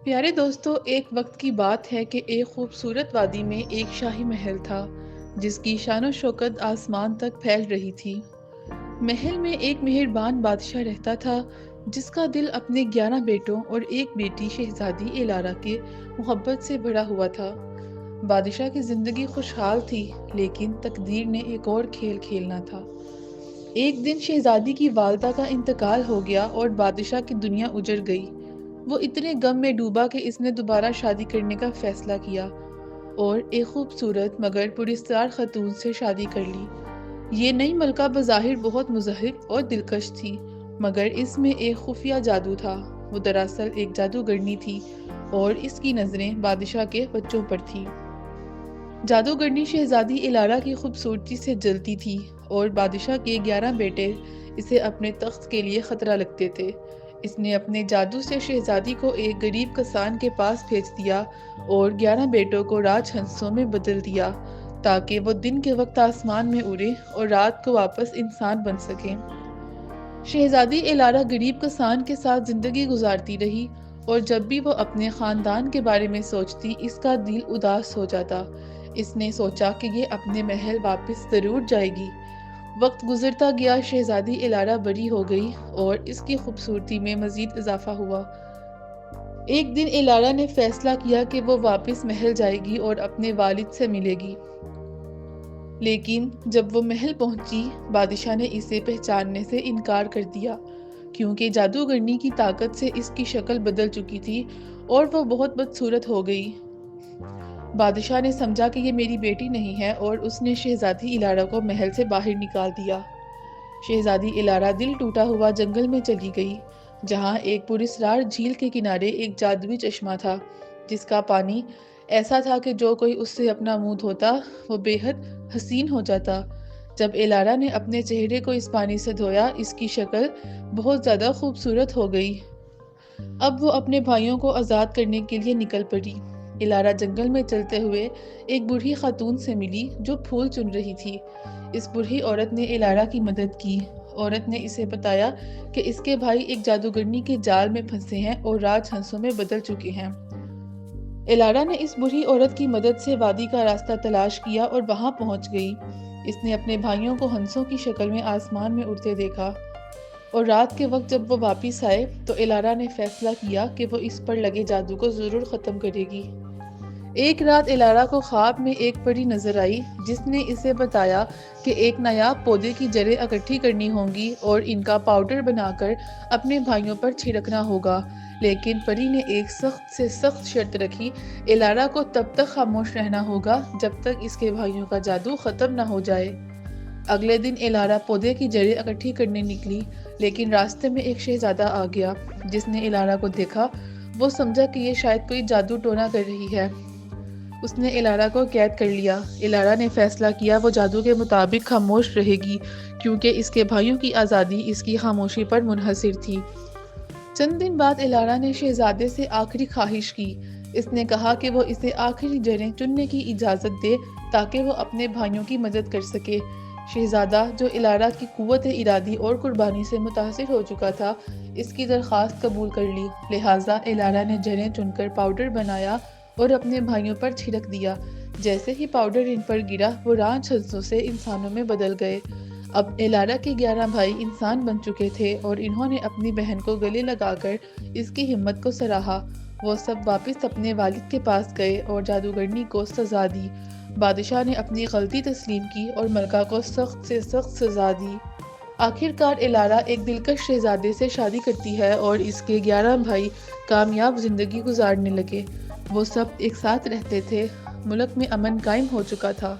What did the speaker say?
پیارے دوستو، ایک وقت کی بات ہے کہ ایک خوبصورت وادی میں ایک شاہی محل تھا جس کی شان و شوکت آسمان تک پھیل رہی تھی۔ محل میں ایک مہربان بادشاہ رہتا تھا جس کا دل اپنے 11 بیٹوں اور ایک بیٹی شہزادی الارا کے محبت سے بھرا ہوا تھا۔ بادشاہ کی زندگی خوشحال تھی، لیکن تقدیر نے ایک اور کھیل کھیلنا تھا۔ ایک دن شہزادی کی والدہ کا انتقال ہو گیا اور بادشاہ کی دنیا اجڑ گئی۔ وہ اتنے غم میں ڈوبا کہ اس نے دوبارہ شادی کرنے کا فیصلہ کیا اور ایک خوبصورت مگر پراسرار خاتون سے شادی کر لی۔ یہ نئی ملکہ بظاہر بہت مضحک اور دلکش تھی، مگر اس میں ایک خفیہ جادو تھا۔ وہ دراصل ایک جادوگرنی تھی اور اس کی نظریں بادشاہ کے بچوں پر تھیں۔ جادوگرنی شہزادی الارا کی خوبصورتی سے جلتی تھی اور بادشاہ کے 11 بیٹے اسے اپنے تخت کے لیے خطرہ لگتے تھے۔ اس نے اپنے جادو سے شہزادی کو ایک غریب کسان کے پاس بھیج دیا اور 11 بیٹوں کو راج ہنسوں میں بدل دیا تاکہ وہ دن کے وقت آسمان میں اڑے اور رات کو واپس انسان بن سکیں۔ شہزادی الارا غریب کسان کے ساتھ زندگی گزارتی رہی اور جب بھی وہ اپنے خاندان کے بارے میں سوچتی اس کا دل اداس ہو جاتا۔ اس نے سوچا کہ یہ اپنے محل واپس ضرور جائے گی۔ وقت گزرتا گیا، شہزادی الارا بڑی ہو گئی اور اس کی خوبصورتی میں مزید اضافہ ہوا۔ ایک دن الارا نے فیصلہ کیا کہ وہ واپس محل جائے گی اور اپنے والد سے ملے گی، لیکن جب وہ محل پہنچی بادشاہ نے اسے پہچاننے سے انکار کر دیا کیونکہ جادوگرنی کی طاقت سے اس کی شکل بدل چکی تھی اور وہ بہت بدصورت ہو گئی۔ بادشاہ نے سمجھا کہ یہ میری بیٹی نہیں ہے اور اس نے شہزادی الارا کو محل سے باہر نکال دیا۔ شہزادی الارا دل ٹوٹا ہوا جنگل میں چلی گئی، جہاں ایک پراسرار جھیل کے کنارے ایک جادوئی چشمہ تھا جس کا پانی ایسا تھا کہ جو کوئی اس سے اپنا منہ دھوتا وہ بے حد حسین ہو جاتا۔ جب الارا نے اپنے چہرے کو اس پانی سے دھویا، اس کی شکل بہت زیادہ خوبصورت ہو گئی۔ اب وہ اپنے بھائیوں کو آزاد کرنے کے لیے نکل پڑی۔ الارا جنگل میں چلتے ہوئے ایک بوڑھی خاتون سے ملی جو پھول چن رہی تھی۔ اس بوڑھی عورت نے الارا کی مدد کی۔ عورت نے اسے بتایا کہ اس کے بھائی ایک جادوگرنی کے جال میں پھنسے ہیں اور راج ہنسوں میں بدل چکے ہیں۔ الارا نے اس بوڑھی عورت کی مدد سے وادی کا راستہ تلاش کیا اور وہاں پہنچ گئی۔ اس نے اپنے بھائیوں کو ہنسوں کی شکل میں آسمان میں اڑتے دیکھا اور رات کے وقت جب وہ واپس آئے تو الارا نے فیصلہ کیا کہ وہ اس پر لگے جادو کو ضرور ختم کرے گی۔ ایک رات الارا کو خواب میں ایک پری نظر آئی جس نے اسے بتایا کہ ایک نایاب پودے کی جڑیں اکٹھی کرنی ہوں گی اور ان کا پاؤڈر بنا کر اپنے بھائیوں پر چھڑکنا ہوگا، لیکن پری نے ایک سخت سے سخت شرط رکھی۔ الارا کو تب تک خاموش رہنا ہوگا جب تک اس کے بھائیوں کا جادو ختم نہ ہو جائے۔ اگلے دن الارا پودے کی جڑیں اکٹھی کرنے نکلی، لیکن راستے میں ایک شہزادہ آ گیا۔ جس نے الارا کو دیکھا وہ سمجھا کہ یہ شاید کوئی جادو ٹونا کر رہی ہے۔ اس نے الارا کو قید کر لیا۔ الارا نے فیصلہ کیا وہ جادو کے مطابق خاموش رہے گی کیونکہ اس کے بھائیوں کی آزادی اس کی خاموشی پر منحصر تھی۔ چند دن بعد الارا نے شہزادے سے آخری خواہش کی۔ اس نے کہا کہ وہ اسے آخری جڑیں چننے کی اجازت دے تاکہ وہ اپنے بھائیوں کی مدد کر سکے۔ شہزادہ جو الارا کی قوت ارادی اور قربانی سے متاثر ہو چکا تھا، اس کی درخواست قبول کر لی۔ لہٰذا الارا نے جڑیں چن کر پاؤڈر بنایا اور اپنے بھائیوں پر چھڑک دیا۔ جیسے ہی پاؤڈر ان پر گرا وہ راج ہنسوں سے انسانوں میں بدل گئے۔ اب الارا کے 11 بھائی انسان بن چکے تھے اور انہوں نے اپنی بہن کو گلے لگا کر اس کی ہمت کو سراہا۔ وہ سب واپس اپنے والد کے پاس گئے اور جادوگرنی کو سزا دی۔ بادشاہ نے اپنی غلطی تسلیم کی اور ملکہ کو سخت سے سخت سزا دی۔ آخرکار الارا ایک دلکش شہزادے سے شادی کرتی ہے اور اس کے 11 بھائی کامیاب زندگی گزارنے لگے۔ وہ سب ایک ساتھ رہتے تھے۔ ملک میں امن قائم ہو چکا تھا۔